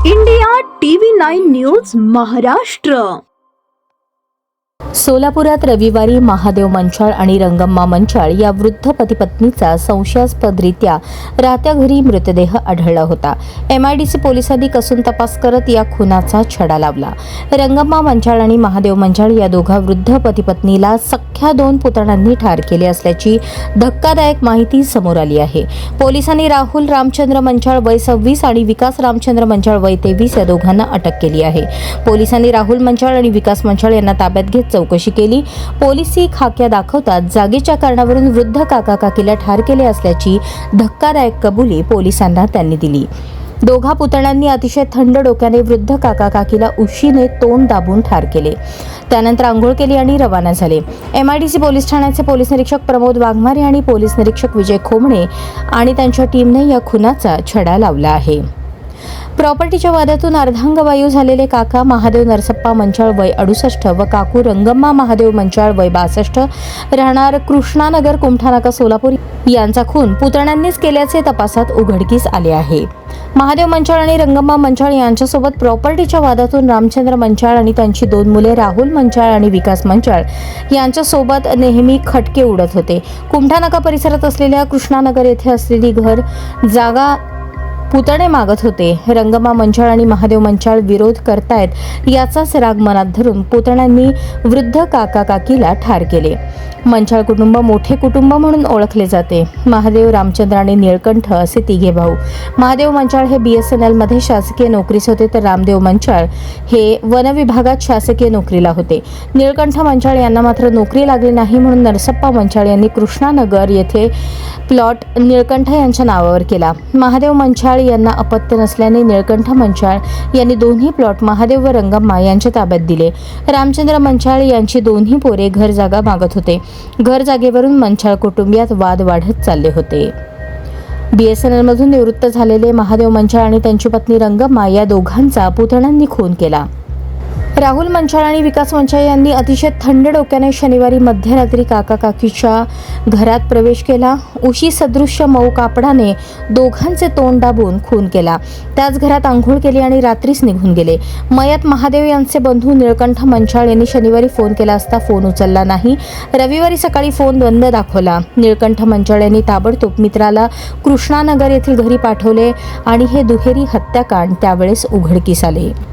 India TV 9 news Maharashtra. सोलापुरात रविवारी महादेव मंचाळ आणि रंगम्मा मंचाळ या वृद्ध पती-पत्नीचा संशयास्पदरित्या राहत्या घरी मृतदेह आढळला होता. MIDC पोलिसांनी कसून तपास करत या खुनाचा छडा लावला. रंगम्मा मंचाळ आणि महादेव मंचाळ या दोघा वृद्ध पती-पत्नीला सख्ख्या 2 पुतण्यांनी ठार केले असल्याची धक्कादायक माहिती समोर आली आहे. पोलिसांनी राहुल रामचंद्र मंचाळ वय 26 आणि विकास रामचंद्र मंचाळ वय 23 या दोघांना अटक केली आहे. पोलिसांनी राहुल मंचाळ आणि विकास मंचाळ यांना ताब्यात घेत चौकशी केली. पोलिसी खाक्या दाखवतात जागेच्या कारणावरून वृद्ध काका काकीला ठार केले असल्याची धक्कादायक कबुली पोलिसांना त्यांनी दिली. दोघा पुतण्यांनी अतिशय थंड डोक्याने वृद्ध काका काकीला उशीने तोंड दाबून ठार केले. त्यानंतर आंघोळ केली आणि रवाना झाले. MIDC पोलीस ठाण्याचे पोलीस निरीक्षक प्रमोद वाघमारे आणि पोलीस निरीक्षक विजय खोमणे आणि त्यांच्या टीमने या खुनाचा छडा लावला आहे. प्रॉपर्टीच्या वादातून अर्धांगवायू झालेले काका महादेव नरसप्पा मंचाळ वय 68 व काकू रंगम्मा महादेव मंचाळ वय 62 राहणार कृष्णानगर कुमठानाका सोलापूर यांचा खून पुतण्यांनीच केल्याचे तपासात उघडकीस आले आहे. महादेव मंचाळ आणि रंगम्मा मंचाळ यांच्यासोबत प्रॉपर्टीच्या वादातून रामचंद्र मंचाळ आणि त्यांची 2 मुले राहुल मंचाळ आणि विकास मंचाळ यांच्यासोबत नेहमी खटके उडत होते. कुमठानाका परिसरात असलेल्या कृष्णानगर येथे असलेली घर जागा पुतणे मागत होते. रंगम्मा मंचाळ आणि महादेव मंचाळ विरोध करतायत याचाच राग मनात धरून पुतण्यांनी वृद्ध काका काकीला ठार केले. मंचाळ कुटुंब मोठे कुटुंब म्हणून ओळखले जाते. महादेव, रामचंद्र आणि निळकंठ असे 3 भाऊ. महादेव मंचाळ हे BSNL मध्ये शासकीय नोकरीस होते तर रामदेव मंचाळ हे वन विभागात शासकीय नोकरीला होते. निळकंठ मंचाळ यांना मात्र नोकरी लागली नाही म्हणून नरसप्पा मंचाळ यांनी कृष्णानगर येथे प्लॉट निळकंठ यांच्या नावावर केला. महादेव मंचाळ यांना अपत्य नसल्याने निळकंठ मंचाळ यांनी दोन्ही प्लॉट महादेव व रंगम्मा यांच्या ताब्यात दिले. रामचंद्र मंचाळ यांची दोन्ही पोरे घर जागा मागत होते. घर जागेवरून मंचाळ कुटुंबियात वाद वाढत चालले होते. BSNL मधून निवृत्त झालेले महादेव मंचाळ आणि त्यांची पत्नी रंगम्मा या दोघांचा पुतण्यांनी खून केला. राहुल मंचाळ आणि विकास मंचाळ यांनी अतिशय थंड डोक्याने शनिवारी मध्यरात्री काका काकीच्या घरात प्रवेश केला. उशी सदृश्य मऊ कापडाने दोघांचे तोंड दाबून खून केला. त्याच घरात आंघोळ केली आणि रात्रीच निघून गेले. मयत महादेव यांचे बंधू निळकंठ मंचाळ यांनी शनिवारी फोन केला असता फोन उचलला नाही. रविवारी सकाळी फोन बंद दाखवला. निळकंठ मंचाळ यांनी ताबडतोब मित्राला कृष्णानगर येथील घरी पाठवले आणि हे दुहेरी हत्याकांड त्यावेळेस उघडकीस आले.